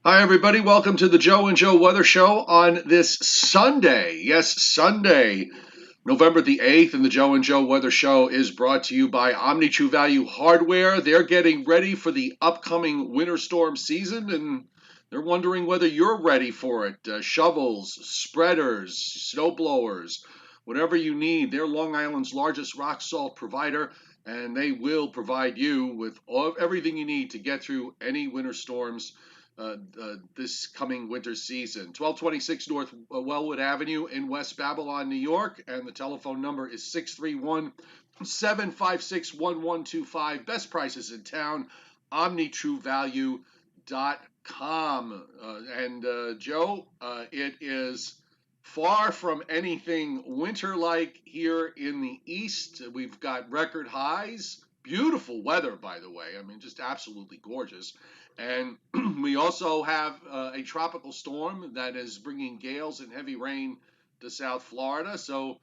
Hi, everybody. Welcome to the Joe and Joe Weather Show on this Sunday. Yes, Sunday, November the 8th. And the Joe and Joe Weather Show is brought to you by Omni True Value Hardware. They're getting ready for the upcoming winter storm season, and they're wondering whether you're ready for it. Shovels, spreaders, snow blowers, whatever you need. They're Long Island's largest rock salt provider, and they will provide you with everything you need to get through any winter storms this coming winter season. 1226 North Wellwood Avenue in West Babylon, New York, and the telephone number is 631 756 1125. Best prices in town, omnitruevalue.com. And Joe, it is far from anything winter like here in the east. We've got record highs. Beautiful weather, by the way. I mean, just absolutely gorgeous. And we also have a tropical storm that is bringing gales and heavy rain to South Florida. So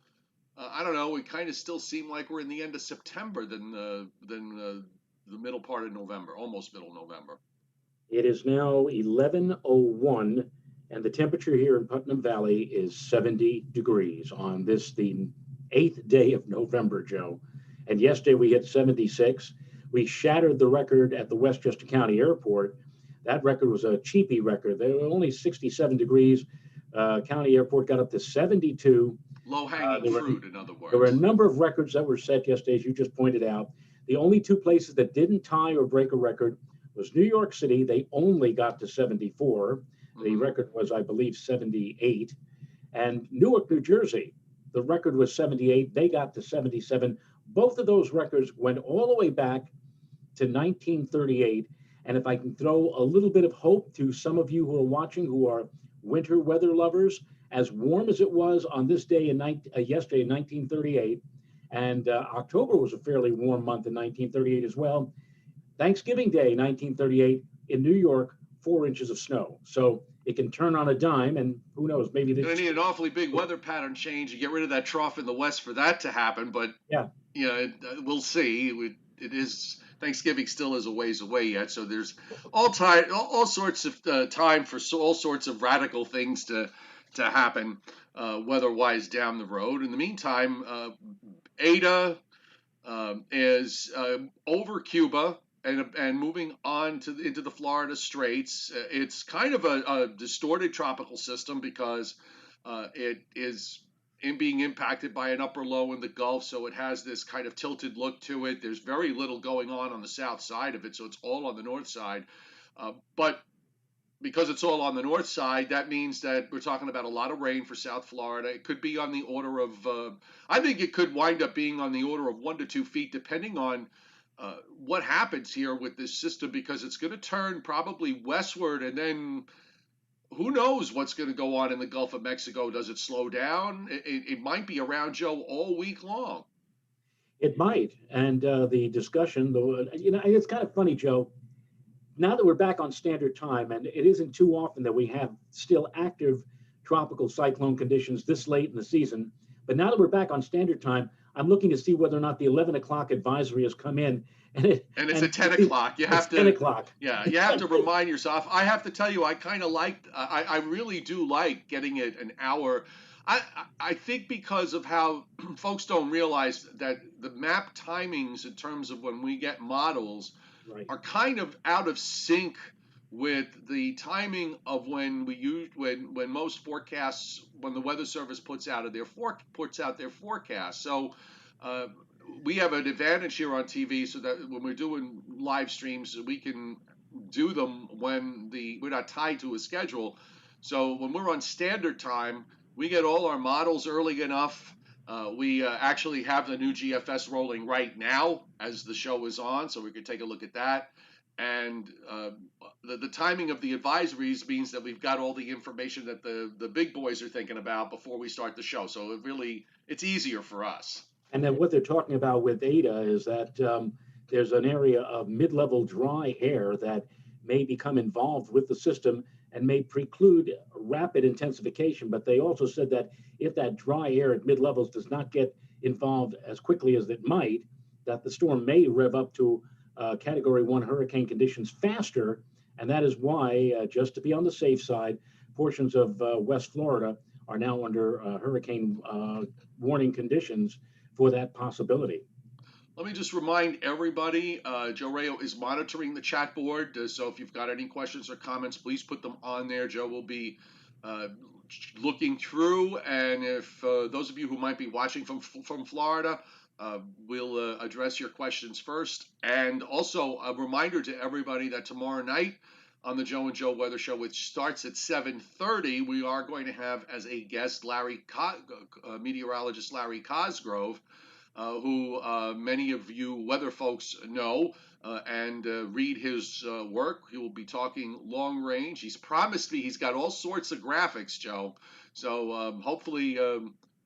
I don't know. We kind of still seem like we're in the end of September than the middle part of November, almost middle November. It is now 11:01, and the temperature here in Putnam Valley is 70 degrees on the 8th day of November, Joe. And yesterday we hit 76. We shattered the record at the Westchester County Airport. That record was a cheapie record. They were only 67 degrees. County Airport got up to 72. Low hanging fruit, in other There were a words. number of records that were set yesterday, as you just pointed out. The only two places that didn't tie or break a record was New York City. They only got to 74. The Mhm. record was, I believe, 78. And Newark, New Jersey, the record was 78. They got to 77. Both of those records went all the way back to 1938. And if I can throw a little bit of hope to some of you who are watching who are winter weather lovers, as warm as it was on this day yesterday in 1938, and October was a fairly warm month in 1938 as well. Thanksgiving Day, 1938, in New York, 4 inches of snow. So it can turn on a dime, and who knows, maybe Gonna this. need an awfully big weather pattern change to get rid of that trough in the west for that to happen. But Yeah, we'll see. It is Thanksgiving still is a ways away yet, so there's all sorts of time for all sorts of radical things to happen weather-wise down the road. In the meantime, Eta is over Cuba and moving on into the Florida Straits. It's kind of a distorted tropical system because it is being impacted by an upper low in the Gulf, so it has this kind of tilted look to it. There's very little going on the south side of it, so it's all on the north side. But because it's all on the north side, that means that we're talking about a lot of rain for South Florida. It could be on the order of, I think it could wind up being on the order of 1 to 2 feet, depending on what happens here with this system, because it's going to turn probably westward, and then who knows what's going to go on in the Gulf of Mexico? Does it slow down? It might be around Joe all week long. it might. And the discussion, though, it's kind of funny, Joe. Now that we're back on standard time, and it isn't too often that we have still active tropical cyclone conditions this late in the season, but now that we're back on standard time, I'm looking to see whether or not the 11 o'clock advisory has come in, and And it's at 10 see, o'clock. You it's have 10 to, o'clock. yeah, you have to remind yourself. I have to tell you, I kind of like, I really do like getting it an hour. I think because of how folks don't realize that the map timings in terms of when we get models Right. are kind of out of sync with the timing of when we use when most forecasts when the Weather Service puts out their forecast. So uh, we have an advantage here on TV, so that when we're doing live streams, we can do them when we're not tied to a schedule. So when we're on standard time, we get all our models early enough. We actually have the new GFS rolling right now as the show is on, so we could take a look at that. And the timing of the advisories means that we've got all the information that the big boys are thinking about before we start the show. So it's easier for us. And then what they're talking about with Ada is that there's an area of mid-level dry air that may become involved with the system and may preclude rapid intensification. But they also said that if that dry air at mid-levels does not get involved as quickly as it might, that the storm may rev up to Category 1 hurricane conditions faster And that is why, just to be on the safe side, portions of West Florida are now under hurricane warning conditions for that possibility. Let me just remind everybody, Joe Rayo is monitoring the chat board. So if you've got any questions or comments, please put them on there. Joe will be uh, looking through. And if those of you who might be watching from Florida, we'll address your questions first. And also a reminder to everybody that tomorrow night on the Joe and Joe Weather Show, which starts at 7:30, we are going to have as a guest meteorologist Larry Cosgrove, who many of you weather folks know and read his work. He will be talking long range. He's promised me he's got all sorts of graphics, Joe. So hopefully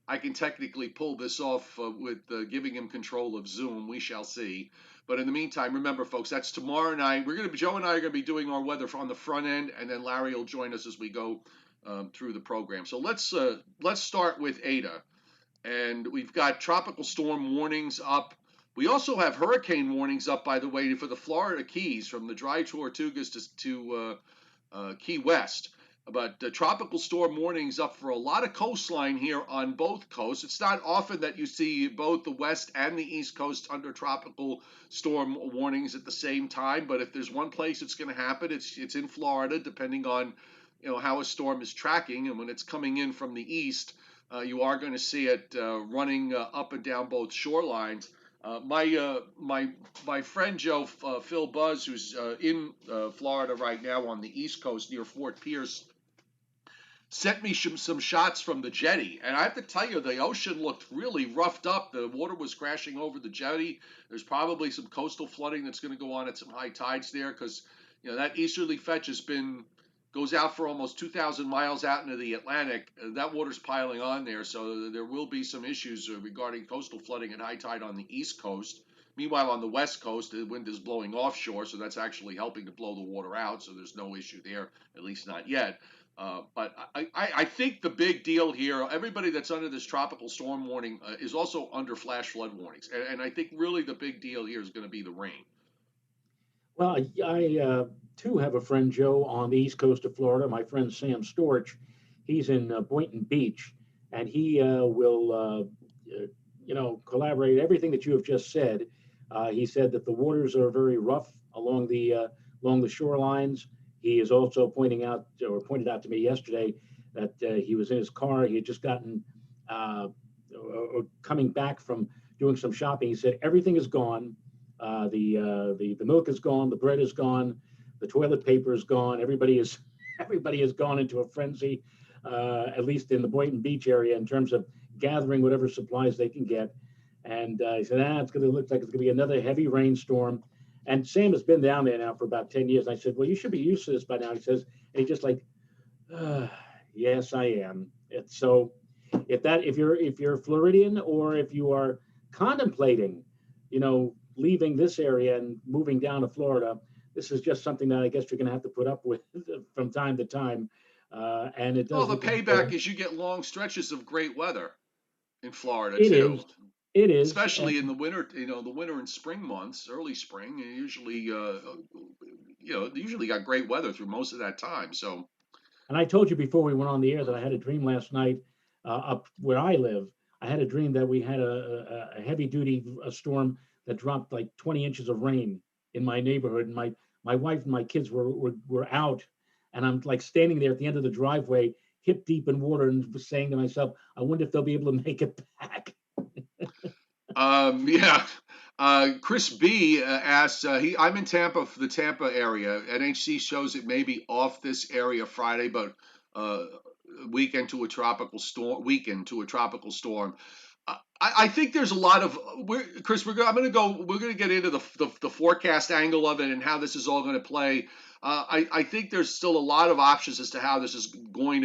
I can technically pull this off with giving him control of Zoom. We shall see. But in the meantime, remember, folks, that's tomorrow night. Joe and I are going to be doing our weather on the front end, and then Larry will join us as we go through the program. So let's start with Eta. And we've got tropical storm warnings up. We also have hurricane warnings up, by the way, for the Florida Keys from the dry Tortugas to Key West. But tropical storm warnings up for a lot of coastline here on both coasts. It's not often that you see both the west and the east coast under tropical storm warnings at the same time. But if there's one place it's going to happen, it's in Florida, depending on how a storm is tracking. And when it's coming in from the east, you are going to see it running up and down both shorelines. My friend Joe Phil Buzz, who's in Florida right now on the East Coast near Fort Pierce, sent me some shots from the jetty, and I have to tell you, the ocean looked really roughed up. The water was crashing over the jetty. There's probably some coastal flooding that's going to go on at some high tides there, because that easterly fetch goes out for almost 2,000 miles out into the Atlantic. That water's piling on there, so there will be some issues regarding coastal flooding at high tide on the East Coast. Meanwhile, on the West Coast, the wind is blowing offshore, so that's actually helping to blow the water out, so there's no issue there, at least not yet. But I think the big deal here, everybody that's under this tropical storm warning is also under flash flood warnings. And I think really the big deal here is going to be the rain. Well, I too have a friend, Joe, on the east coast of Florida. My friend Sam Storch, he's in Boynton Beach, and he will, collaborate everything that you have just said. He said that the waters are very rough along the shorelines. He is also pointed out to me yesterday that he was in his car. He had just gotten coming back from doing some shopping. He said everything is gone. The milk is gone. The bread is gone. The toilet paper is gone. Everybody has gone into a frenzy, at least in the Boynton Beach area, in terms of gathering whatever supplies they can get. And he said, it's going to look like it's going to be another heavy rainstorm. And Sam has been down there now for about 10 years. And I said, well, you should be used to this by now. He says, and he just like, yes, I am. So if you're Floridian, or if you are contemplating, leaving this area and moving down to Florida, this is just something that I guess you're going to have to put up with from time to time. And it does. Well, the payback is you get long stretches of great weather in Florida it too. Is. It is, especially in the winter. The winter and spring months, early spring. Usually, usually got great weather through most of that time. So. And I told you before we went on the air that I had a dream last night up where I live. I had a dream that we had a heavy duty storm that dropped like 20 inches of rain in my neighborhood, and my wife and my kids were out, and I'm like standing there at the end of the driveway, hip deep in water, and saying to myself, I wonder if they'll be able to make it back. Yeah. Chris B asks, I'm in Tampa, the Tampa area. NHC shows it may be off this area Friday, but weekend to a tropical storm. I think there's a lot of Chris. We're going to get into the forecast angle of it and how this is all going to play. I think there's still a lot of options as to how this is going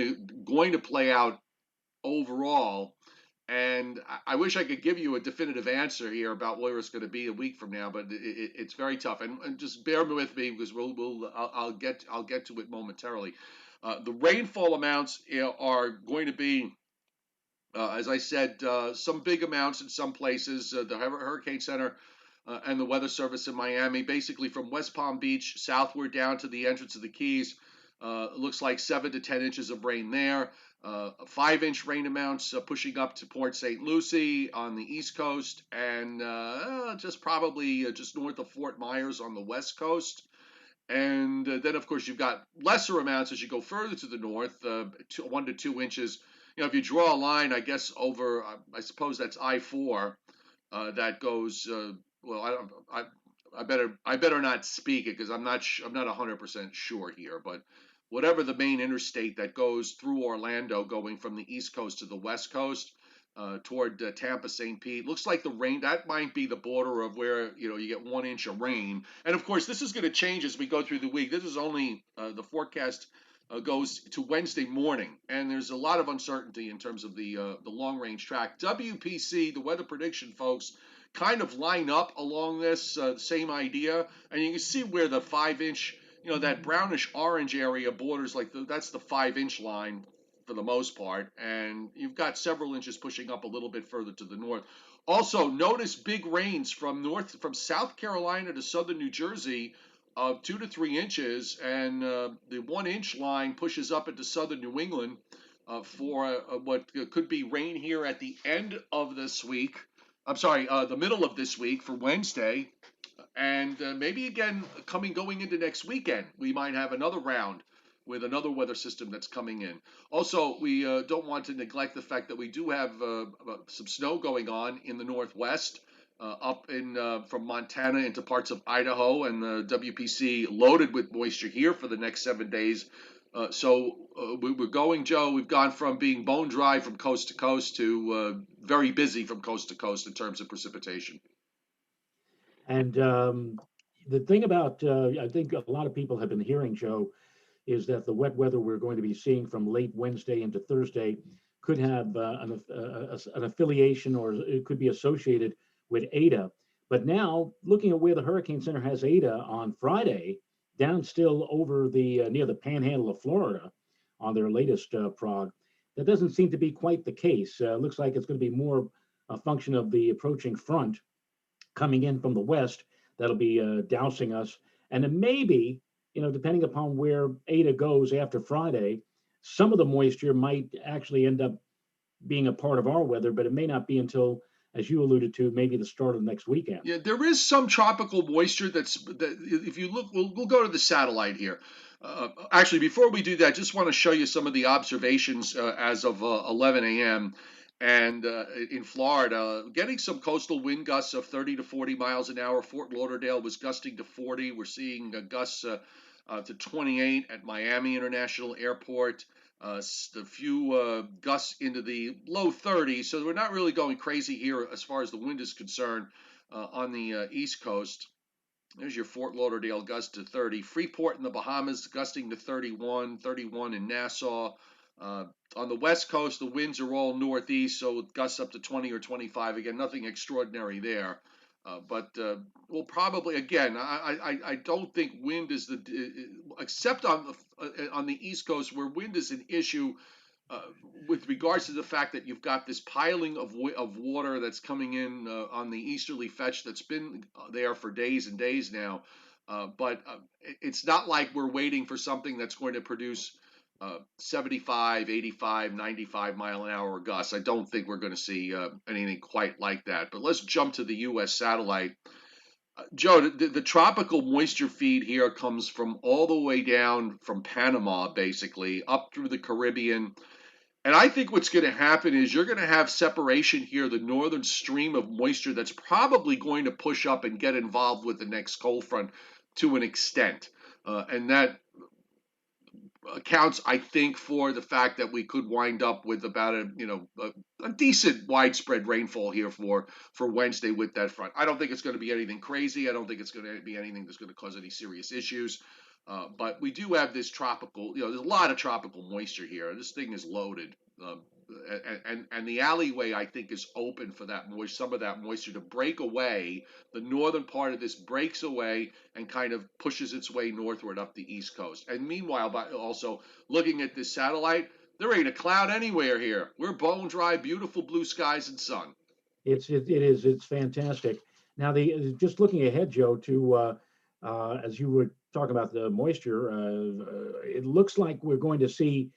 to play out overall. And I wish I could give you a definitive answer here about where it's going to be a week from now, but it's very tough. And just bear with me, because I'll get to it momentarily. The rainfall amounts are going to be, as I said, some big amounts in some places. The Hurricane Center and the Weather Service in Miami, basically from West Palm Beach southward down to the entrance of the Keys. It looks like 7 to 10 inches of rain there. 5-inch rain amounts pushing up to Port St. Lucie on the east coast, and just probably just north of Fort Myers on the west coast. And then, of course, you've got lesser amounts as you go further to the north, 1 to 2 inches. If you draw a line, I guess over, I suppose that's I-4, that goes. Well, I better not speak it because I'm not 100% sure here, but whatever the main interstate that goes through Orlando, going from the east coast to the west coast, toward Tampa, St. Pete. Looks like the rain, that might be the border of where, you get 1 inch of rain. And of course, this is going to change as we go through the week. This is only the forecast goes to Wednesday morning, and there's a lot of uncertainty in terms of the long range track. WPC, the weather prediction folks, kind of line up along this same idea, and you can see where the 5 inch, that brownish orange area borders, like that's the 5 inch line for the most part, and you've got several inches pushing up a little bit further to the north. Also, notice big rains from South Carolina to southern New Jersey of 2 to 3 inches, and the 1 inch line pushes up into southern New England for what could be rain here at the end of this week. I'm sorry, the middle of this week for Wednesday, and maybe again going into next weekend, we might have another round with another weather system that's coming in. Also, we don't want to neglect the fact that we do have some snow going on in the northwest, up in from Montana into parts of Idaho, and the WPC loaded with moisture here for the next 7 days. We're going, Joe. We've gone from being bone dry from coast to coast to very busy from coast to coast in terms of precipitation. And the thing about, I think a lot of people have been hearing, Joe, is that the wet weather we're going to be seeing from late Wednesday into Thursday could have an affiliation, or it could be associated with Eta. But now, looking at where the Hurricane Center has Eta on Friday, down still over the near the panhandle of Florida on their latest prog, that doesn't seem to be quite the case. Looks like it's going to be more a function of the approaching front coming in from the west that'll be dousing us. And then maybe, depending upon where Eta goes after Friday, some of the moisture might actually end up being a part of our weather, but it may not be until, as you alluded to, maybe the start of next weekend. Yeah, there is some tropical moisture that if you look, we'll go to the satellite here. Actually, before we do that, just want to show you some of the observations as of 11 a.m. And in Florida, getting some coastal wind gusts of 30 to 40 miles an hour. Fort Lauderdale was gusting to 40. We're seeing gusts to 28 at Miami International Airport. A few gusts into the low 30s, so we're not really going crazy here as far as the wind is concerned on the East Coast. There's your Fort Lauderdale gust to 30. Freeport in the Bahamas gusting to 31, 31 in Nassau. On the West Coast, the winds are all northeast, so gusts up to 20 or 25. Again, nothing extraordinary there. But we'll probably, again, I don't think wind is except on the East Coast, where wind is an issue with regards to the fact that you've got this piling of water that's coming in on the easterly fetch that's been there for days and days now. But it's not like we're waiting for something that's going to produce 75, 85, 95 mile an hour gusts. I don't think we're going to see anything quite like that. But let's jump to the U.S. satellite. Joe, the tropical moisture feed here comes from all the way down from Panama, basically, up through the Caribbean. And I think what's going to happen is you're going to have separation here, the northern stream of moisture that's probably going to push up and get involved with the next cold front to an extent. And that accounts, I think, for the fact that we could wind up with about a decent widespread rainfall here for Wednesday with that front. I don't think it's going to be anything crazy. I don't think it's going to be anything that's going to cause any serious issues. But we do have this tropical, there's a lot of tropical moisture here. This thing is loaded. And the alleyway, I think, is open for that some of that moisture to break away. The northern part of this breaks away and kind of pushes its way northward up the East Coast. And meanwhile, also looking at this satellite, there ain't a cloud anywhere here. We're bone dry, beautiful blue skies and sun. It's fantastic. Now, the just looking ahead, Joe, to as you were talking about the moisture, it looks like we're going to see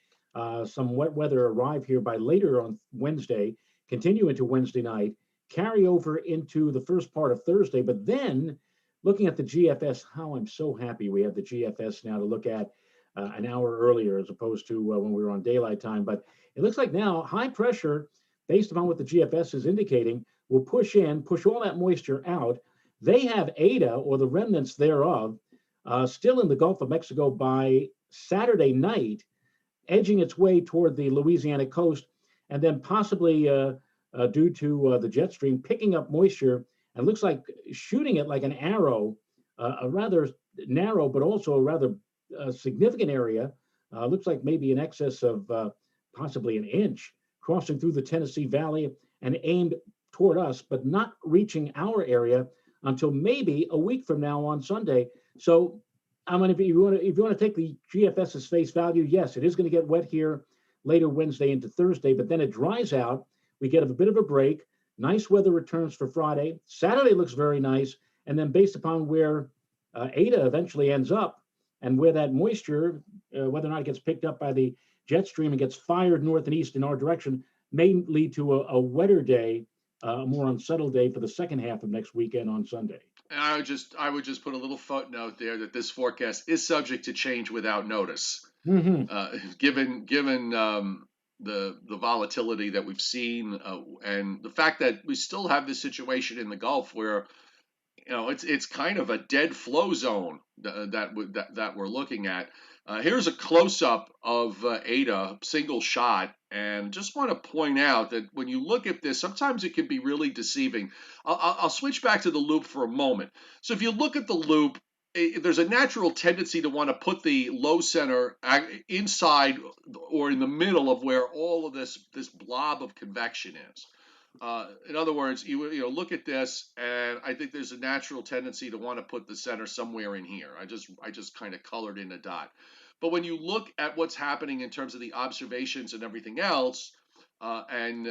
some wet weather arrive here by later on Wednesday, continue into Wednesday night, carry over into the first part of Thursday. But then, looking at the GFS, how I'm so happy we have the GFS now to look at an hour earlier as opposed to when we were on daylight time. But it looks like now high pressure, based upon what the GFS is indicating, will push all that moisture out. They have Eta, or the remnants thereof, still in the Gulf of Mexico by Saturday night, edging its way toward the Louisiana coast, and then possibly due to the jet stream picking up moisture and looks like shooting it like an arrow, a rather narrow but also a rather significant area. Looks like maybe in excess of possibly an inch, crossing through the Tennessee Valley and aimed toward us, but not reaching our area until maybe a week from now on Sunday. So I'm going to be, if you want to take the GFS's face value, yes, it is going to get wet here later Wednesday into Thursday, but then it dries out. We get a bit of a break. Nice weather returns for Friday. Saturday looks very nice. And then based upon where Eta eventually ends up and where that moisture, whether or not it gets picked up by the jet stream and gets fired north and east in our direction, may lead to a wetter day, a more unsettled day for the second half of next weekend on Sunday. And I would just put a little footnote there that this forecast is subject to change without notice, Mm-hmm. given the volatility that we've seen, and the fact that we still have this situation in the Gulf where it's kind of a dead flow zone that we're looking at. Here's a close up of Eta, single shot, and just want to point out that when you look at this, sometimes it can be really deceiving. I'll switch back to the loop for a moment. So if you look at the loop, there's a natural tendency to want to put the low center inside or in the middle of where all of this blob of convection is. In other words, you look at this, and I think there's a natural tendency to want to put the center somewhere in here. I just kind of colored in a dot. But when you look at what's happening in terms of the observations and everything else, and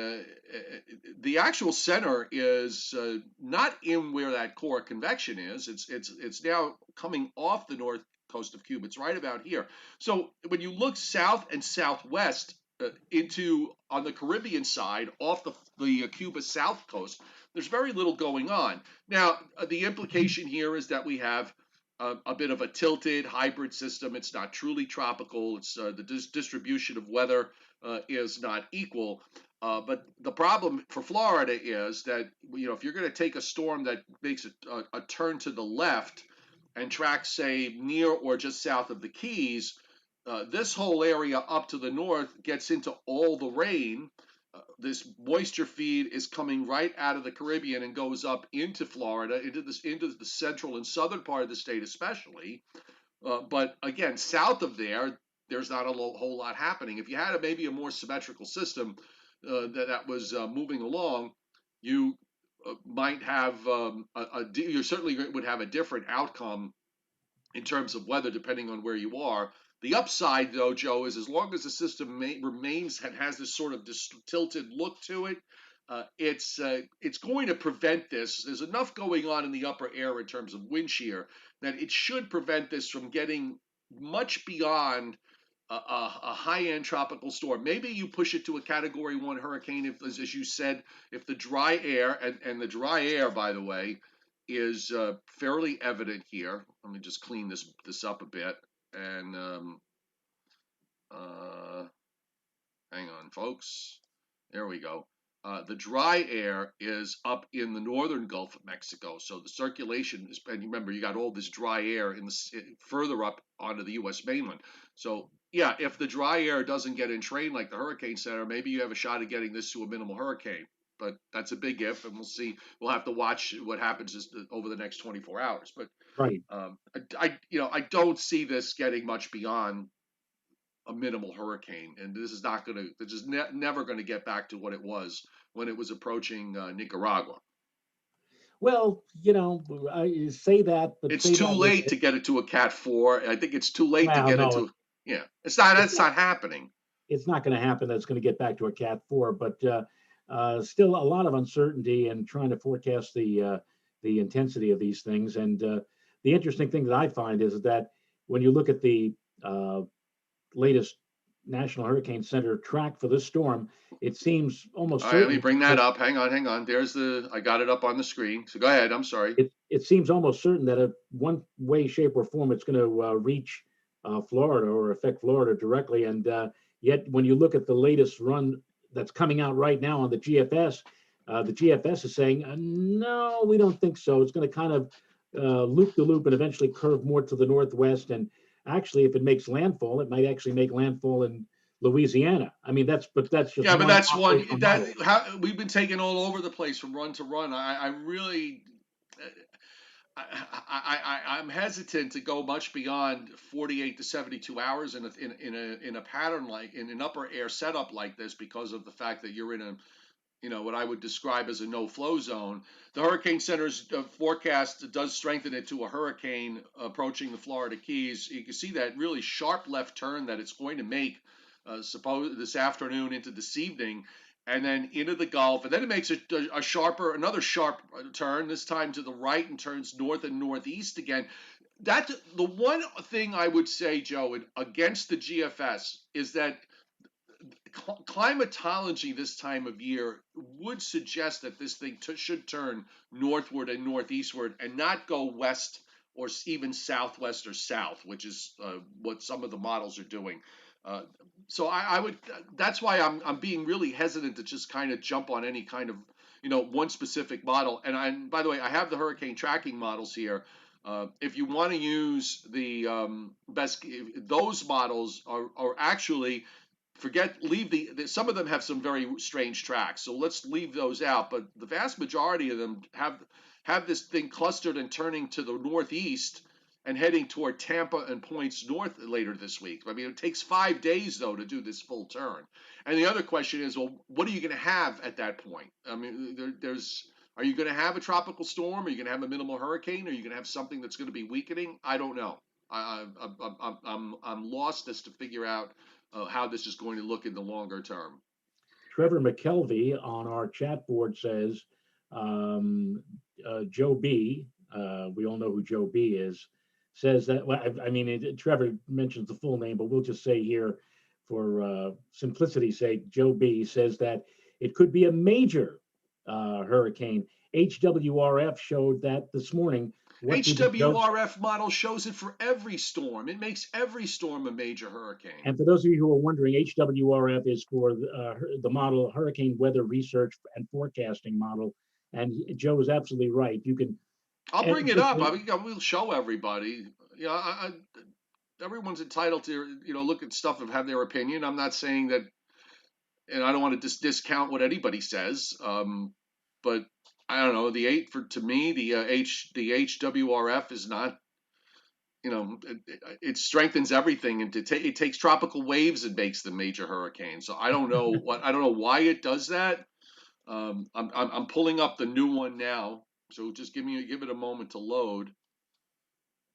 the actual center is not in where that core convection is. It's now coming off the north coast of Cuba. It's right about here. So when you look south and southwest into on the Caribbean side off the Cuba south coast, there's very little going on. Now, the implication here is that we have a bit of a tilted hybrid system. It's not truly tropical. It's the distribution of weather is not equal. But the problem for Florida is that if you're going to take a storm that makes a turn to the left and tracks, say, near or just south of the Keys, this whole area up to the north gets into all the rain. This moisture feed is coming right out of the Caribbean and goes up into Florida, into the central and southern part of the state, especially. But again, south of there's not a whole lot happening. If you had maybe a more symmetrical system that was moving along, you might have you certainly would have a different outcome in terms of weather, depending on where you are. The upside, though, Joe, is as long as the system remains and has this sort of tilted look to it, it's going to prevent this. There's enough going on in the upper air in terms of wind shear that it should prevent this from getting much beyond a high-end tropical storm. Maybe you push it to a Category 1 hurricane, if, as you said, if the dry air, and the dry air, by the way, is fairly evident here. Let me just clean this up a bit. And hang on, folks. There we go. The dry air is up in the northern Gulf of Mexico, so the circulation is. And remember, you got all this dry air further up onto the U.S. mainland. So yeah, if the dry air doesn't get entrained like the Hurricane Center, maybe you have a shot at getting this to a minimal hurricane. But that's a big if, and we'll see. We'll have to watch what happens over the next 24 hours. But Right. I don't see this getting much beyond a minimal hurricane, and this is not going to. This is never going to get back to what it was when it was approaching Nicaragua. Well, I say that, but It's say too that with late to get it to a Cat 4. I think it's too late to well, get it no, to. Yeah, it's not. it's That's not. not happening. It's not going to happen. That's going to get back to a Cat 4, but still a lot of uncertainty and trying to forecast the the intensity of these things. And the interesting thing that I find is that when you look at the latest National Hurricane Center track for this storm, it seems almost All right, let me certain bring that up. Hang on, hang on. I got it up on the screen. So go ahead. I'm sorry. it seems almost certain that in one way, shape, or form, it's going to reach Florida or affect Florida directly. And yet, when you look at the latest run that's coming out right now on the GFS is saying, no, we don't think so. It's going to kind of loop the loop and eventually curve more to the northwest. And actually, if it makes landfall, it might actually make landfall in Louisiana. I mean, that's just Yeah, but one that's one operational that model. we've been taken all over the place from run to run. I really, I'm hesitant to go much beyond 48 to 72 hours in a pattern like in an upper air setup like this because of the fact that you're in a what I would describe as a no flow zone. The Hurricane Center's forecast does strengthen it to a hurricane approaching the Florida Keys. You can see that really sharp left turn that it's going to make suppose this afternoon into this evening and then into the Gulf, and then it makes another sharp turn, this time to the right, and turns north and northeast again. That's the one thing I would say, Joe, against the GFS is that climatology this time of year would suggest that this thing should turn northward and northeastward and not go west or even southwest or south, which is what some of the models are doing. Uh, so I would. That's why I'm being really hesitant to just kind of jump on any kind of one specific model. By the way, I have the hurricane tracking models here. If you want to use the best, those models are actually leave some of them have some very strange tracks, so let's leave those out, but the vast majority of them have this thing clustered and turning to the northeast and heading toward Tampa and points north later this week. I mean, it takes 5 days though to do this full turn. And the other question is, well, what are you going to have at that point? I mean, are you going to have a tropical storm? Are you going to have a minimal hurricane? Are you going to have something that's going to be weakening? I don't know. I'm lost as to figure out how this is going to look in the longer term. Trevor McKelvey on our chat board says, Joe B, we all know who Joe B is, says that, well, I mean, Trevor mentions the full name, but we'll just say here for simplicity's sake, Joe B says that it could be a major hurricane. HWRF showed that this morning. What did HWRF model shows it for every storm. It makes every storm a major hurricane. And for those of you who are wondering, HWRF is for the model Hurricane Weather Research and Forecasting Model. And Joe is absolutely right. You can. I'll bring it up. We'll show everybody. Everyone's entitled to look at stuff and have their opinion. I'm not saying that, and I don't want to discount what anybody says. But I don't know. To me, the HWRF is not. It strengthens everything, and it takes tropical waves and makes them major hurricanes. So I don't know why it does that. I'm pulling up the new one now, so just give it a moment to load.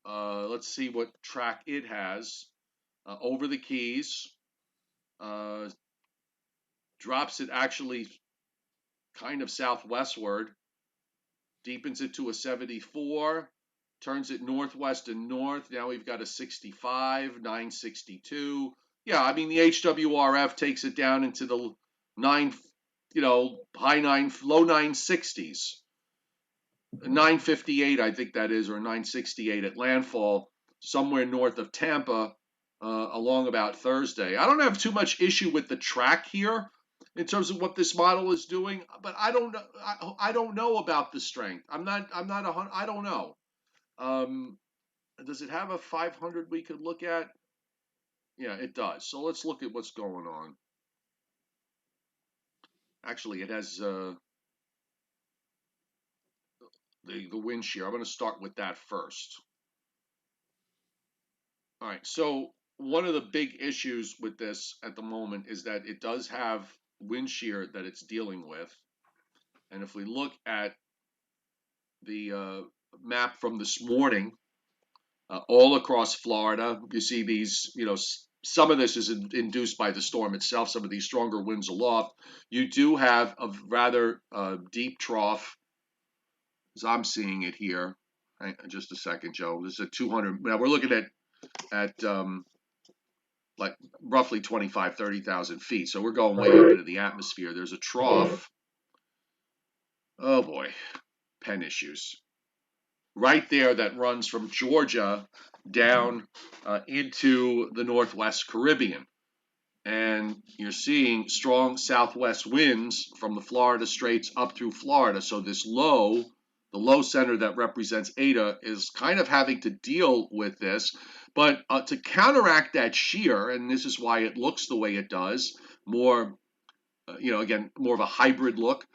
Let's see what track it has over the Keys. Drops it actually kind of southwestward, deepens it to a 74. Turns it northwest and north. Now we've got a 65, 962. Yeah, I mean the HWRF takes it down into the high nine, low 960s. 958, I think that is, or 968 at landfall, somewhere north of Tampa, along about Thursday. I don't have too much issue with the track here in terms of what this model is doing, but I don't know. I don't know about the strength. I don't know. Does it have a 500 we could look at? Yeah, it does. So let's look at what's going on. Actually, it has the wind shear. I'm going to start with that first. All right. So one of the big issues with this at the moment is that it does have wind shear that it's dealing with. And if we look at the map from this morning, all across Florida, you see these, some of this is induced by the storm itself, some of these stronger winds aloft. You do have a rather deep trough as I'm seeing it here. Just a second, Joe. This is a 200. Now we're looking at like roughly 25, 30,000 feet. So we're going way up into the atmosphere. There's a trough. Oh boy, pen issues. Right there that runs from Georgia down into the Northwest Caribbean. And you're seeing strong southwest winds from the Florida Straits up through Florida. So this low, the low center that represents Eta, is kind of having to deal with this. But to counteract that shear, and this is why it looks the way it does, more, again, more of a hybrid look,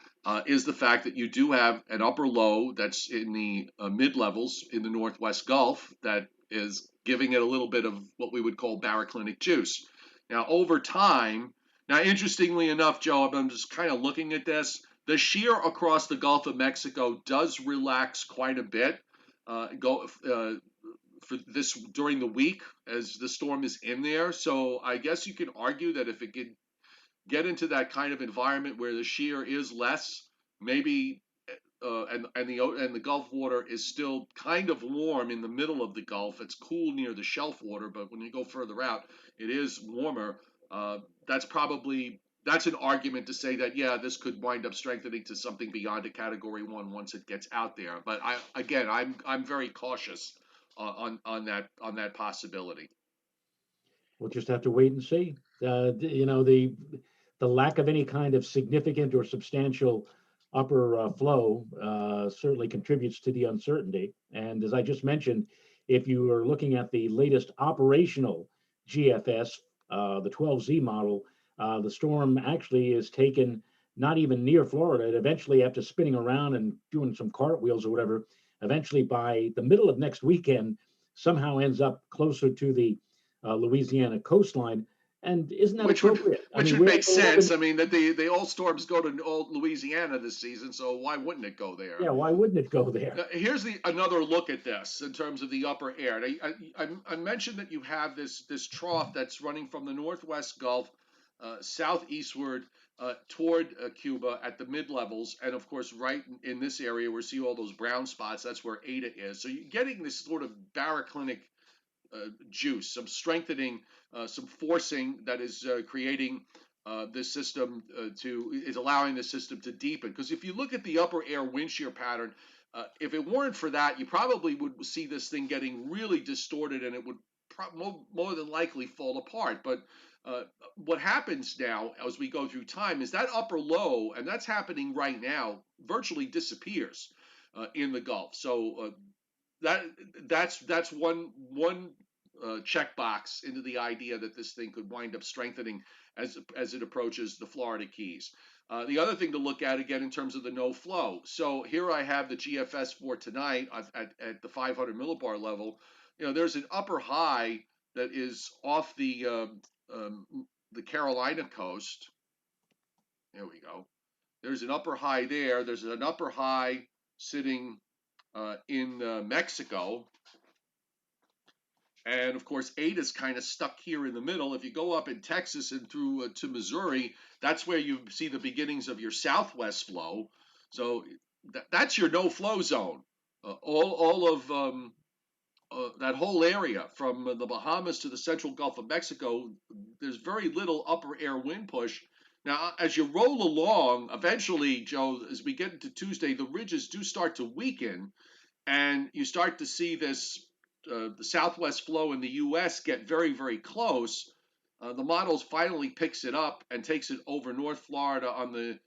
is the fact that you do have an upper low that's in the mid levels in the Northwest Gulf that is giving it a little bit of what we would call baroclinic juice. Now, over time, now interestingly enough, Joe, I'm just kind of looking at this. The shear across the Gulf of Mexico does relax quite a bit. For this during the week as the storm is in there. So I guess you could argue that if it could get into that kind of environment where the shear is less, maybe and the Gulf water is still kind of warm in the middle of the Gulf. It's cool near the shelf water, but when you go further out, it is warmer. That's an argument to say that this could wind up strengthening to something beyond a Category 1 once it gets out there. But I'm very cautious on that possibility. We'll just have to wait and see. The lack of any kind of significant or substantial upper flow certainly contributes to the uncertainty. And as I just mentioned, if you are looking at the latest operational GFS, the 12Z model, the storm actually is taken not even near Florida. It eventually, after spinning around and doing some cartwheels or whatever, eventually by the middle of next weekend, somehow ends up closer to the Louisiana coastline. And isn't that appropriate? Which would make sense. I mean, that the all storms go to all Louisiana this season, so why wouldn't it go there? Yeah, why wouldn't it go there? Here's another look at this in terms of the upper air. I mentioned that you have this trough that's running from the Northwest Gulf southeastward toward Cuba at the mid levels, and of course, right in this area, we see all those brown spots. That's where Eta is. So you're getting this sort of baroclinic juice, some strengthening, some forcing that is creating this system is allowing the system to deepen. Because if you look at the upper air wind shear pattern, if it weren't for that, you probably would see this thing getting really distorted, and it would more than likely fall apart. But what happens now as we go through time is that upper low, and that's happening right now, virtually disappears in the Gulf. So that's one checkbox into the idea that this thing could wind up strengthening as it approaches the Florida Keys. The other thing to look at again in terms of the no flow. So here I have the GFS for tonight at the 500 millibar level. There's an upper high that is off the Carolina coast. There we go. There's an upper high there. There's an upper high sitting in Mexico. And of course, Eta's kind of stuck here in the middle. If you go up in Texas and through to Missouri, that's where you see the beginnings of your southwest flow. So that's your no flow zone. All of that whole area from the Bahamas to the central Gulf of Mexico, there's very little upper air wind push. Now, as you roll along, eventually, Joe, as we get into Tuesday, the ridges do start to weaken, and you start to see this the southwest flow in the U.S. get very, very close. The model finally picks it up and takes it over North Florida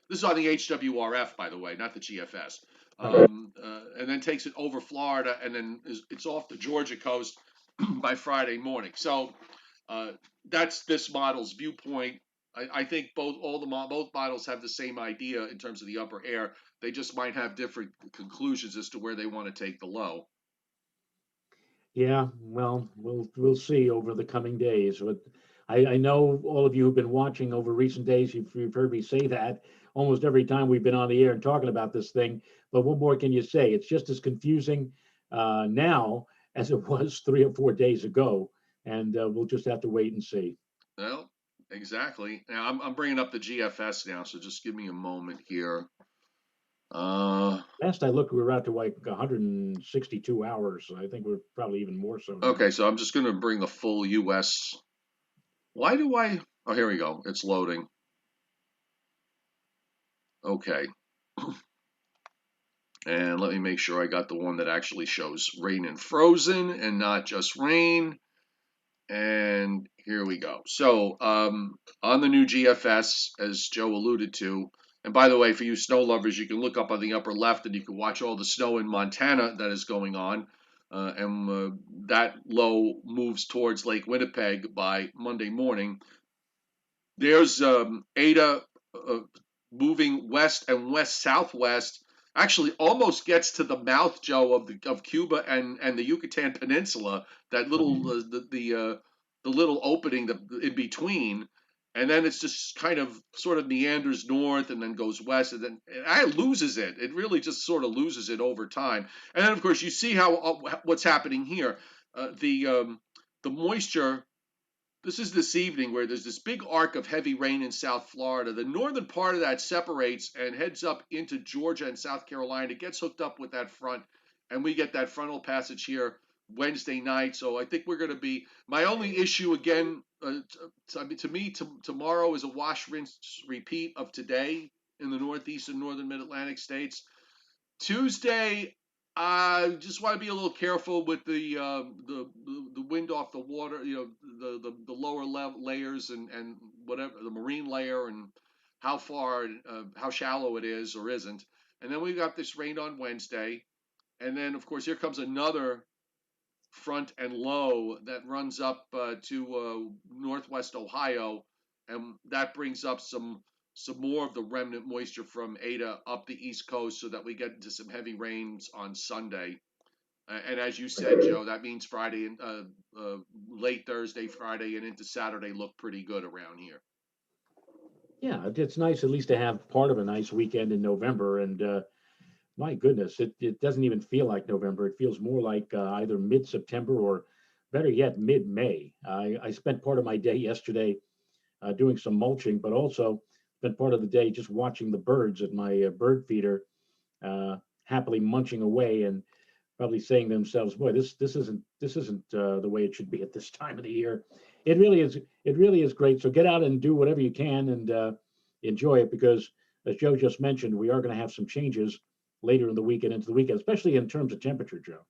this is on the HWRF, by the way, not the GFS. And then takes it over Florida, and then it's off the Georgia coast by Friday morning. So that's this model's viewpoint. I think both models have the same idea in terms of the upper air. They just might have different conclusions as to where they want to take the low. Yeah, well, we'll see over the coming days. But I know all of you who've been watching over recent days, you've heard me say that almost every time we've been on the air and talking about this thing. But what more can you say? It's just as confusing now as it was 3 or 4 days ago, and we'll just have to wait and see. Well, exactly. Now I'm bringing up the GFS now, so just give me a moment here. Last I looked, we were out to like 162 hours. I think we're probably even more so now. Okay, so I'm just going to bring the full US. Why do I? Oh, here we go. It's loading. Okay. And let me make sure I got the one that actually shows rain and frozen and not just rain. And here we go. So on the new GFS, as Joe alluded to, and by the way, for you snow lovers, you can look up on the upper left and you can watch all the snow in Montana that is going on. And that low moves towards Lake Winnipeg by Monday morning. There's Eta uh, moving west and west southwest. Actually, almost gets to the mouth, Joe, of Cuba and the Yucatan Peninsula. That little the little opening in between, and then it's just kind of sort of meanders north and then goes west, and then it loses it. It really just sort of loses it over time. And then, of course, you see how what's happening here. The moisture, this is this evening where there's this big arc of heavy rain in South Florida. The northern part of that separates and heads up into Georgia and South Carolina. It gets hooked up with that front, and we get that frontal passage here Wednesday night. So I think we're going to be. My only issue again, I mean, to me, tomorrow is a wash, rinse, repeat of today in the Northeast and Northern Mid-Atlantic states. Tuesday, I just want to be a little careful with the wind off the water, the lower level layers and whatever the marine layer and how far, how shallow it is or isn't. And then we got this rain on Wednesday, and then of course here comes another front and low that runs up to northwest Ohio, and that brings up some more of the remnant moisture from Eta up the East Coast, so that we get into some heavy rains on Sunday. And as you said, Joe, that means Friday and late Thursday, Friday, and into Saturday look pretty good around here. Yeah, it's nice at least to have part of a nice weekend in November. And my goodness, it doesn't even feel like November. It feels more like either mid-September or better yet, mid-May. I spent part of my day yesterday doing some mulching, but also spent part of the day just watching the birds at my bird feeder, happily munching away and probably saying to themselves, "Boy, this isn't the way it should be at this time of the year." It really is. It really is great. So get out and do whatever you can and enjoy it because, as Joe just mentioned, we are going to have some changes later in the week and into the weekend, especially in terms of temperature, Joe.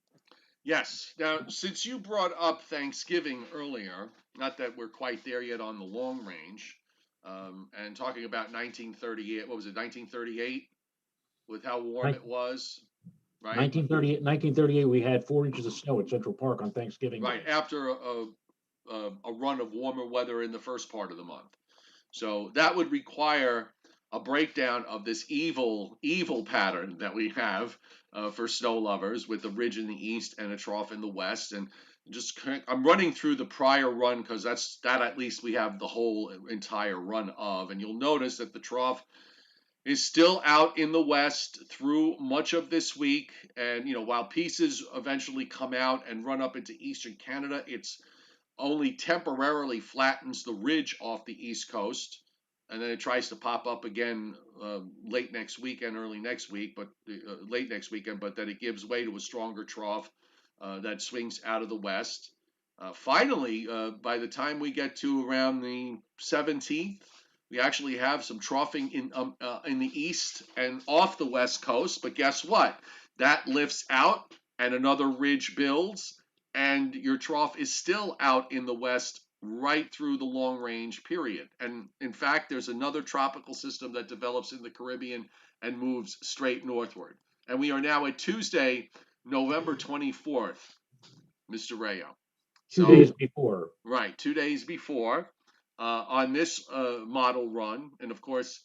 Yes. Now, since you brought up Thanksgiving earlier, not that we're quite there yet on the long range, and talking about 1938, what was it, 1938, with how warm Nin- it was, right? 1938, 1938, we had 4 inches of snow at Central Park on Thanksgiving Right Day. after a run of warmer weather in the first part of the month. So that would require a breakdown of this evil pattern that we have for snow lovers, with a ridge in the east and a trough in the west. And just I'm running through the prior run because that at least we have the whole entire run of. And you'll notice that the trough is still out in the west through much of this week. And while pieces eventually come out and run up into eastern Canada, it's only temporarily flattens the ridge off the East Coast, and then it tries to pop up again late next weekend, early next week, but late next weekend. But then it gives way to a stronger trough that swings out of the west. Finally, by the time we get to around the 17th, we actually have some troughing in the east and off the west coast. But guess what? That lifts out, and another ridge builds, and your trough is still out in the west right through the long range period. And in fact, there's another tropical system that develops in the Caribbean and moves straight northward. And we are now at Tuesday, November 24th, Mr. Rayo. 2 days So, before. right, 2 days before on this model run. And of course,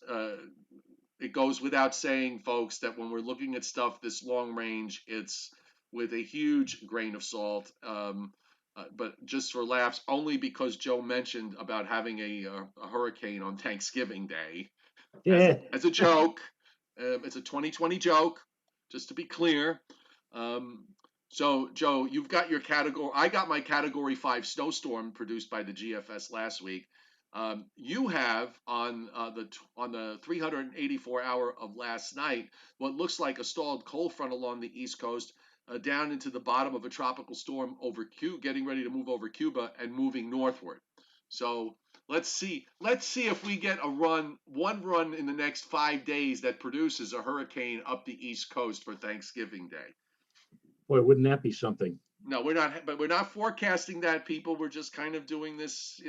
it goes without saying, folks, that when we're looking at stuff this long range, it's with a huge grain of salt. But just for laughs, only because Joe mentioned about having a hurricane on Thanksgiving Day Yeah. as a joke. It's a 2020 joke, just to be clear. Um, so, Joe, you've got your category. I got my Category 5 snowstorm produced by the GFS last week. You have on the 384 hour of last night what looks like a stalled cold front along the east coast, down into the bottom of a tropical storm over Cuba, getting ready to move over Cuba and moving northward. So let's see if we get one run in the next 5 days that produces a hurricane up the east coast for Thanksgiving Day. Boy, wouldn't that be something? No, we're not forecasting that, people. We're just kind of doing this,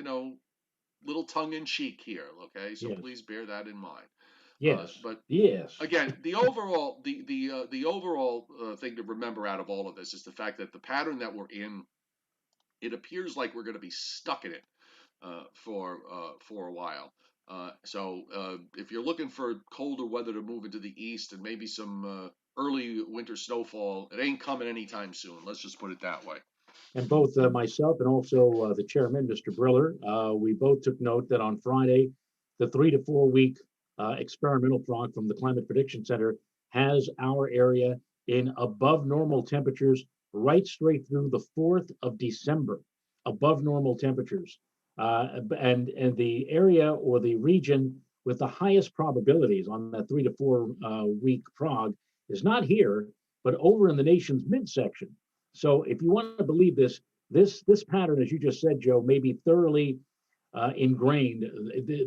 little tongue in cheek here. Okay, so Yes, please bear that in mind. yes, But yes. again, the overall thing to remember out of all of this is the fact that the pattern that we're in, it appears like we're going to be stuck in it for a while. So if you're looking for colder weather to move into the east and maybe some early winter snowfall, it ain't coming anytime soon. Let's just put it that way. And both myself and also the chairman, Mr. Briller, we both took note that on Friday, the 3 to 4 week experimental prog from the Climate Prediction Center has our area in above normal temperatures right straight through the 4th of December, above normal temperatures. And the area or the region with the highest probabilities on that 3 to 4 week prog is not here, but over in the nation's midsection. So if you want to believe this pattern, as you just said, Joe, may be thoroughly ingrained.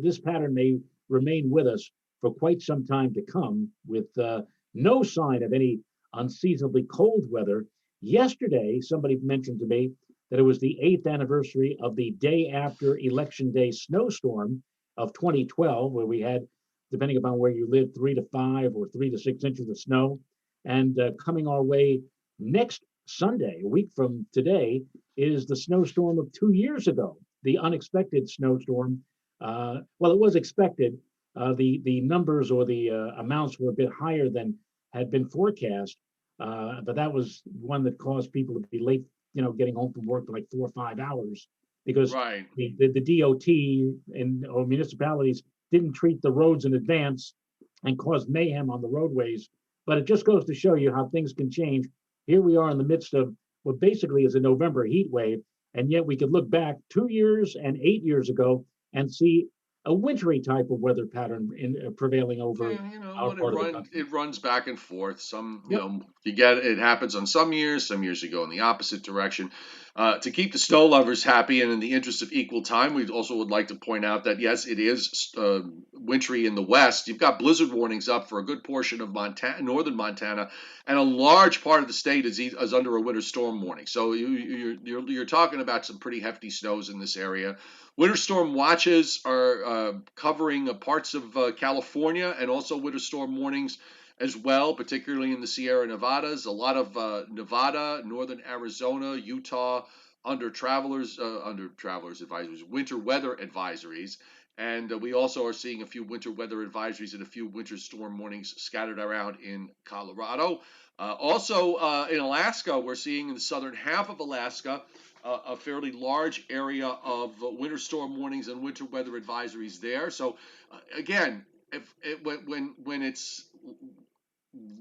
This pattern may remain with us for quite some time to come, with no sign of any unseasonably cold weather. Yesterday, somebody mentioned to me that it was the 8th anniversary of the day after Election Day snowstorm of 2012, where we had, depending upon where you live, 3 to 5 or 3 to 6 inches of snow. And coming our way next Sunday, a week from today, is the snowstorm of 2 years ago, the unexpected snowstorm. Well, it was expected. The numbers or the amounts were a bit higher than had been forecast, but that was one that caused people to be late, getting home from work for like 4 or 5 hours because Right. the DOT and or municipalities didn't treat the roads in advance and caused mayhem on the roadways. But it just goes to show you how things can change. Here we are in the midst of what basically is a November heat wave, and yet we could look back 2 years and 8 years ago and see a wintry type of weather pattern prevailing over Yeah, you know our what? part of the country. It runs back and forth. Yep. You get it happens on some years. Some years you go in the opposite direction. To keep the snow lovers happy and in the interest of equal time, we also would like to point out that yes, it is wintry in the West. You've got blizzard warnings up for a good portion of Montana, northern Montana, and a large part of the state is under a winter storm warning. So you're talking about some pretty hefty snows in this area. Winter storm watches are covering parts of California, and also winter storm warnings as well, particularly in the Sierra Nevadas. A lot of Nevada, northern Arizona, Utah under travelers advisories, winter weather advisories. And we also are seeing a few winter weather advisories and a few winter storm warnings scattered around in Colorado. Also in Alaska, we're seeing in the southern half of Alaska a fairly large area of winter storm warnings and winter weather advisories there. So again, when it's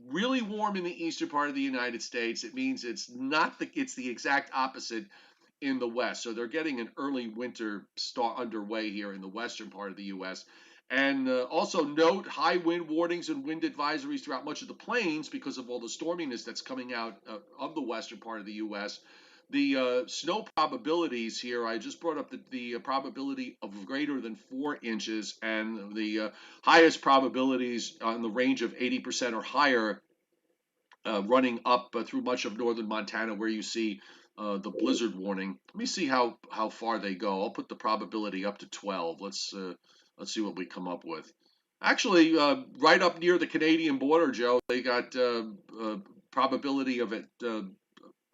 really warm in the eastern part of the United States, it means it's the exact opposite in the west. So they're getting an early winter start underway here in the western part of the U.S. And also note high wind warnings and wind advisories throughout much of the plains because of all the storminess that's coming out of the western part of the U.S. The snow probabilities here, I just brought up the probability of greater than 4 inches, and the highest probabilities on the range of 80% or higher, running up through much of northern Montana, where you see the blizzard warning. Let me see how far they go. I'll put the probability up to 12. Let's see what we come up with. Actually, right up near the Canadian border, Joe, they got probability of it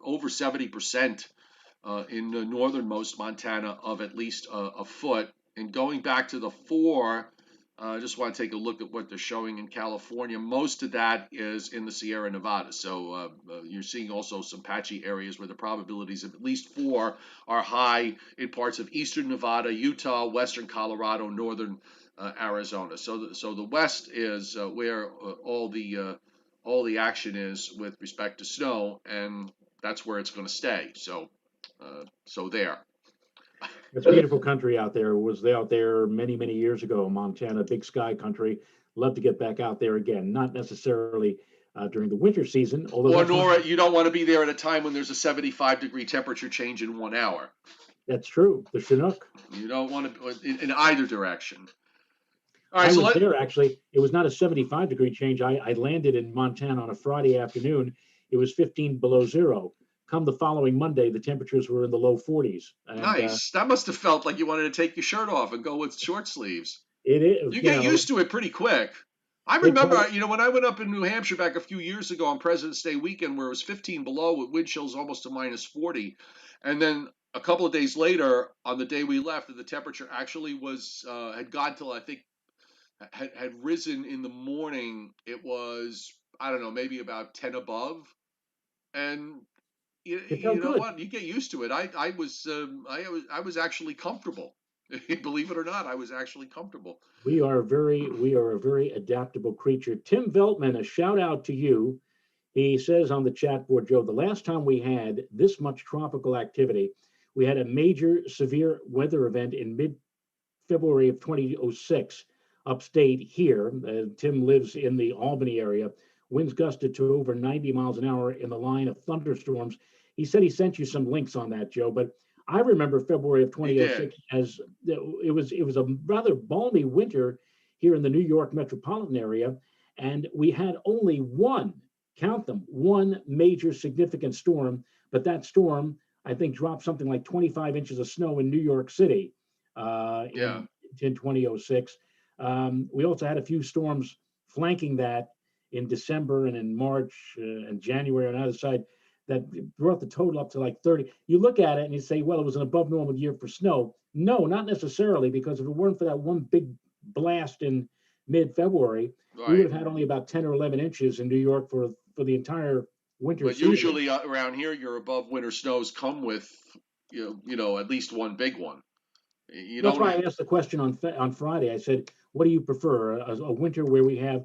over 70% in the northernmost Montana of at least a foot. And going back to the 4, I just want to take a look at what they're showing in California. Most of that is in the Sierra Nevada. So you're seeing also some patchy areas where the probabilities of at least 4 are high in parts of eastern Nevada, Utah, western Colorado, northern Arizona. So the West is where all the action is with respect to snow, and that's where it's going to stay. So there. It's beautiful country out there. Was out there many, many years ago, Montana, big sky country. Love to get back out there again. Not necessarily during the winter season, although Or that's one. nor you don't want to be there at a time when there's a 75-degree temperature change in 1 hour. That's true. The Chinook. You don't want to in either direction. All right, I so was there actually. It was not a 75-degree change. I landed in Montana on a Friday afternoon. It was 15 below zero. Come the following Monday, the temperatures were in the low 40s. And nice. That must have felt like you wanted to take your shirt off and go with short sleeves. it is, You get used to it pretty quick. I it remember, told, when I went up in New Hampshire back a few years ago on President's Day weekend, where it was 15 below with wind chills almost to minus 40, and then a couple of days later, on the day we left, the temperature actually was had gone till I think had risen in the morning. It was, I don't know, maybe about 10 above, and it felt you know good. what? You get used to it. I was actually comfortable. Believe it or not, I was actually comfortable. We are a very adaptable creature. Tim Veltman, a shout out to you. He says on the chat board, Joe, the last time we had this much tropical activity, we had a major severe weather event in mid-February of 2006 upstate here. Tim lives in the Albany area. Winds gusted to over 90 miles an hour in the line of thunderstorms. He said he sent you some links on that, Joe, but I remember February of He did. 2006 as it was a rather balmy winter here in the New York metropolitan area, and we had only one, count them, one major significant storm, but that storm I think dropped something like 25 inches of snow in New York City Yeah. in 2006. We also had a few storms flanking that in December and in March and January on the other side that brought the total up to like 30. You look at it and you say, well, it was an above normal year for snow. No, not necessarily, because if it weren't for that one big blast in mid-February, we would Right. have had only about 10 or 11 inches in New York for the entire winter But season. usually around here, your above winter snows come with, at least one big one. You That's don't. why I asked the question on Friday. I said, what do you prefer? A winter where we have,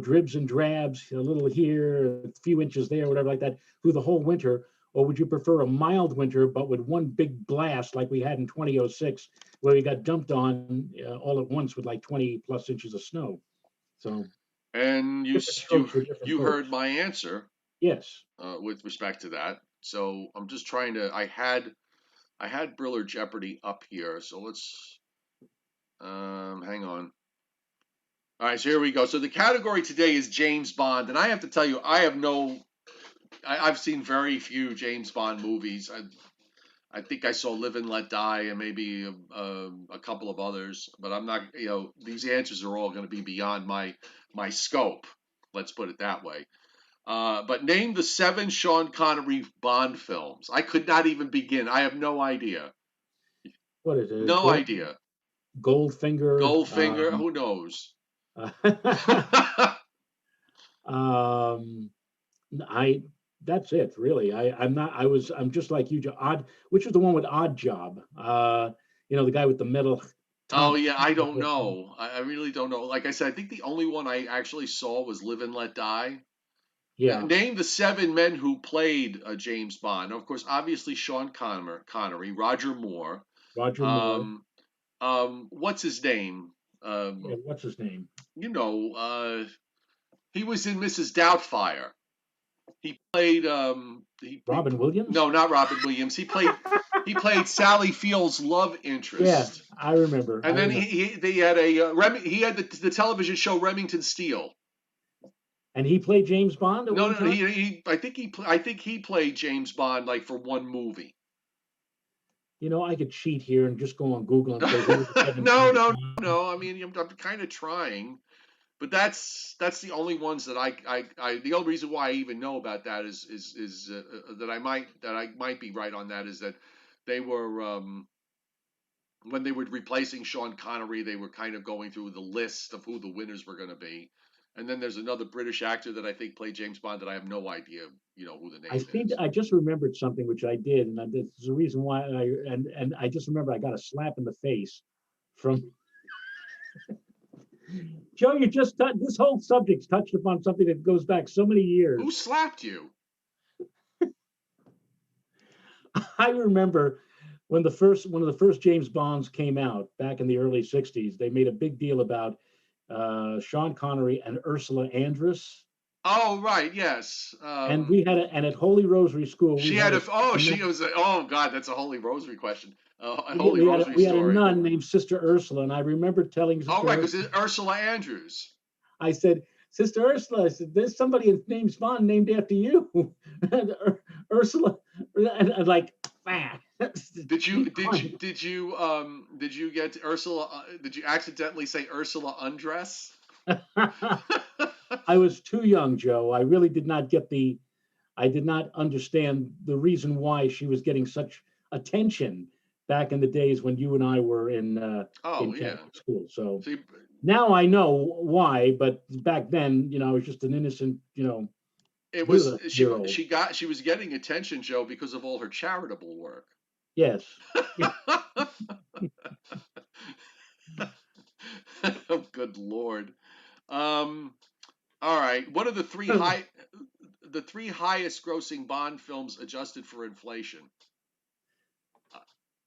dribs and drabs, a little here, a few inches there, whatever like that, through the whole winter? Or would you prefer a mild winter, but with one big blast like we had in 2006, where we got dumped on all at once with like 20 plus inches of snow? So And different strokes for different you heard folks. my answer Yes. with respect to that. So I'm just trying to. I had Briller Jeopardy up here, so let's hang on. All right, so here we go. So the category today is James Bond, and I have to tell you, I've seen very few James Bond movies. I think I saw Live and Let Die and maybe a couple of others, but I'm not. These answers are all going to be beyond my scope. Let's put it that way. But name the 7 Sean Connery Bond films. I could not even begin. I have no idea. What is it? No idea. Goldfinger. Goldfinger. Who knows? Um, I that's it really. I'm just like you, Odd, which was the one with Odd Job. The guy with the metal Oh top. yeah, I don't know. I really don't know. Like I said, I think the only one I actually saw was Live and Let Die. Yeah, Name the 7 men who played James Bond. Of course, obviously Sean Connery, Roger Moore. Roger Moore. Um, what's his name? Yeah, what's his name? He was in Mrs. Doubtfire. He played Robin Williams? No, not Robin Williams. He played Sally Field's love interest. Yeah, I remember. And then he had he had the television show Remington Steele. And he played James Bond at one time? I think he played James Bond like for one movie. I could cheat here and just go on Google and say no. I mean, I'm kind of trying. But that's the only ones that I the only reason why I even know about that is that I might be right on that is that they were when they were replacing Sean Connery, they were kind of going through the list of who the winners were going to be. And then there's another British actor that I think played James Bond that I have no idea, who the name I think is. I just remembered something which I did, and this is the reason why and I just remember I got a slap in the face from Joe. This whole subject's touched upon something that goes back so many years. Who slapped you? I remember one of the first James Bonds came out back in the early '60s, they made a big deal about Sean Connery and Ursula Andress. Oh, right, yes. And we had and at Holy Rosary School She we had had a. Oh, a she nun, was. Oh God, that's a Holy Rosary question. A Holy Rosary we had a story. nun named Sister Ursula, and I remember telling Oh, Sister right, because Ursula, Ursula Andrews. I said, Sister Ursula, I said, there's somebody in James Bond named after you, and Ursula, and like, ah, Did you be did you quiet. did you get Ursula? Did you accidentally say Ursula undress? I was too young, Joe. I really did not get I did not understand the reason why she was getting such attention back in the days when you and I were Oh in yeah. Catholic school. So See, now I know why, but back then, I was just an innocent, it was year old. she was getting attention, Joe, because of all her charitable work. Yes. Oh, good Lord. Um, all right. What are the three highest grossing Bond films adjusted for inflation?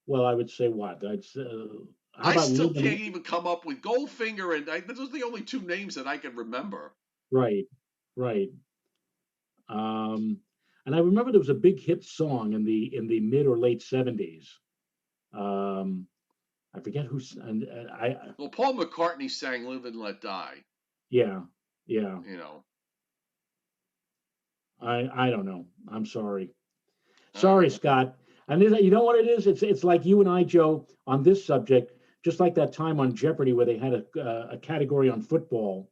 Well, I would say what? How I about still Live can't and even come up with Goldfinger, and those are the only two names that I can remember. right, right. Um, and I remember there was a big hit song in the mid or late '70s. Um, I forget who's and Well, Paul McCartney sang "Live and Let Die." yeah, yeah. You know. I don't know. I'm sorry. All Sorry, right. Scott. And you know what it is? It's like you and I, Joe, on this subject, just like that time on Jeopardy where they had a category on football,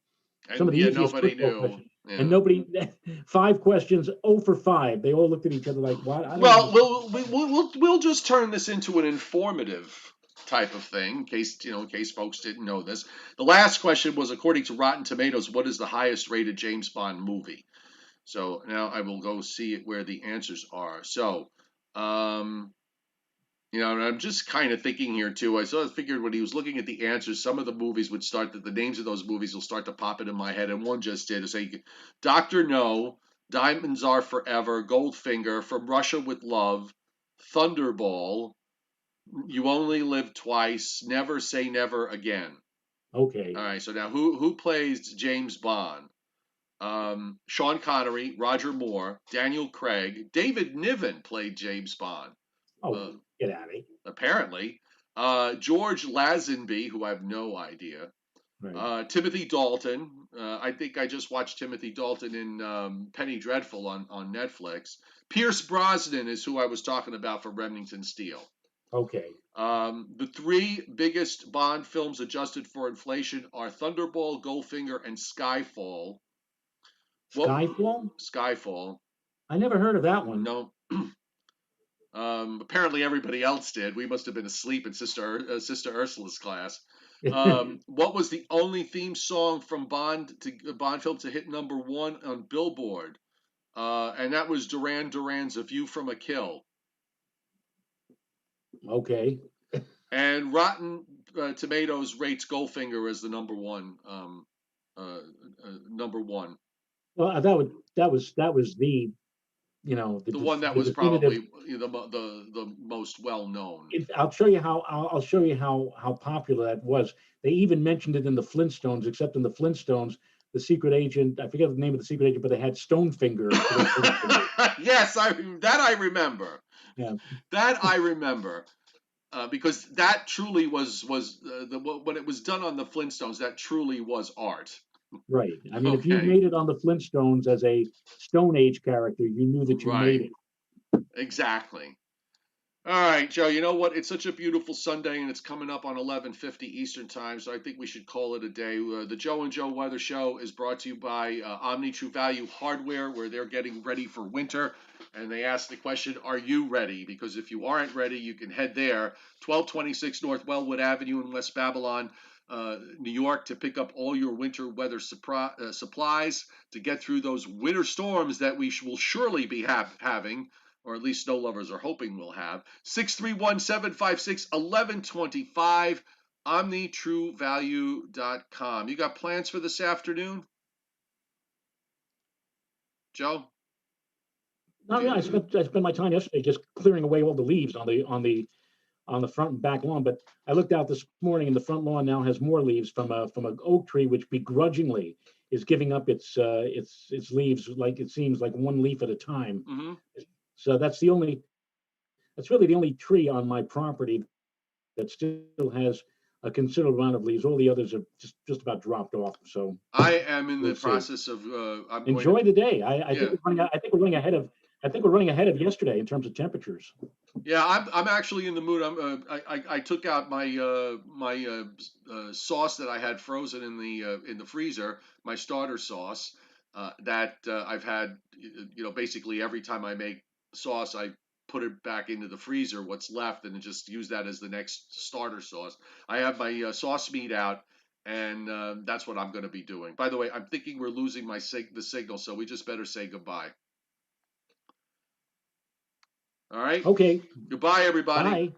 some And of the yeah, easiest nobody football knew. questions. And Yeah. nobody, 5 questions, 0 for 5. They all looked at each other like, what? I don't Well, understand. we'll just turn this into an informative type of thing, in case folks didn't know this. The last question was, according to Rotten Tomatoes, what is the highest rated James Bond movie? So now I will go see where the answers are. So, um, and I'm just kind of thinking here too. I sort of figured when he was looking at the answers, some of the movies would start the names of those movies will start to pop into my head, and one just did. To say, Doctor No, Diamonds Are Forever, Goldfinger, From Russia with Love, Thunderball, You Only Live Twice, Never Say Never Again. Okay. All right. So now who plays James Bond? Sean Connery, Roger Moore, Daniel Craig, David Niven played James Bond. Oh, Uh, get out of here. apparently. George Lazenby, who I have no idea. Right. Timothy Dalton. I think I just watched Timothy Dalton in Penny Dreadful on Netflix. Pierce Brosnan is who I was talking about for Remington Steele. Okay. The three biggest Bond films adjusted for inflation are Thunderball, Goldfinger, and Skyfall. What Skyfall? Skyfall? I never heard of that one. No. Apparently everybody else did. We must have been asleep in Sister Ursula's class. What was the only theme song from Bond film to hit #1 on Billboard? And that was Duran Duran's "A View from a Kill." Okay. And Rotten Tomatoes rates Goldfinger as the uh, number one, Well, that was the one that the was definitive. probably the most well known. I'll show you how I'll show you how popular that was. They even mentioned it in the Flintstones, except in the Flintstones, the secret agent, I forget the name of the secret agent, but they had Stonefinger for their first finger. Yes, I remember. Yeah, That I remember. Because that truly was when it was done on the Flintstones. That truly was art. right. I mean, if you Okay, made it on the Flintstones as a Stone Age character, you knew that you made right, it. exactly. All right, Joe. You know what? It's such a beautiful Sunday, and it's coming up on 11:50 Eastern Time. So I think we should call it a day. The Joe and Joe Weather Show is brought to you by Omni True Value Hardware, where they're getting ready for winter, and they ask the question, "Are you ready?" Because if you aren't ready, you can head there, 1226 North Wellwood Avenue in West Babylon, New York, to pick up all your winter weather supplies to get through those winter storms that we will surely be having, or at least snow lovers are hoping we'll have. 631-756-1125, omnitruevalue.com. You got plans for this afternoon, Joe? No, yeah, I spent my time yesterday just clearing away all the leaves on the on the front and back lawn. But I looked out this morning, and the front lawn now has more leaves from an oak tree, which begrudgingly is giving up its leaves, like it seems like one leaf at a time. Mm-hmm. So that's really the only tree on my property that still has a considerable amount of leaves. All the others are just about dropped off. So I am in we'll the see. process of I'm going Enjoy to the day. I yeah. think we're running ahead of. I think we're running ahead of yesterday in terms of temperatures. Yeah, I'm actually in the mood. I took out my sauce that I had frozen in the freezer, my starter sauce that I've had, basically every time I make sauce, I put it back into the freezer, what's left, and just use that as the next starter sauce. I have my sauce meat out, and that's what I'm going to be doing. By the way, I'm thinking we're losing the signal, so we just better say goodbye. All right. Okay. Goodbye, everybody. Bye.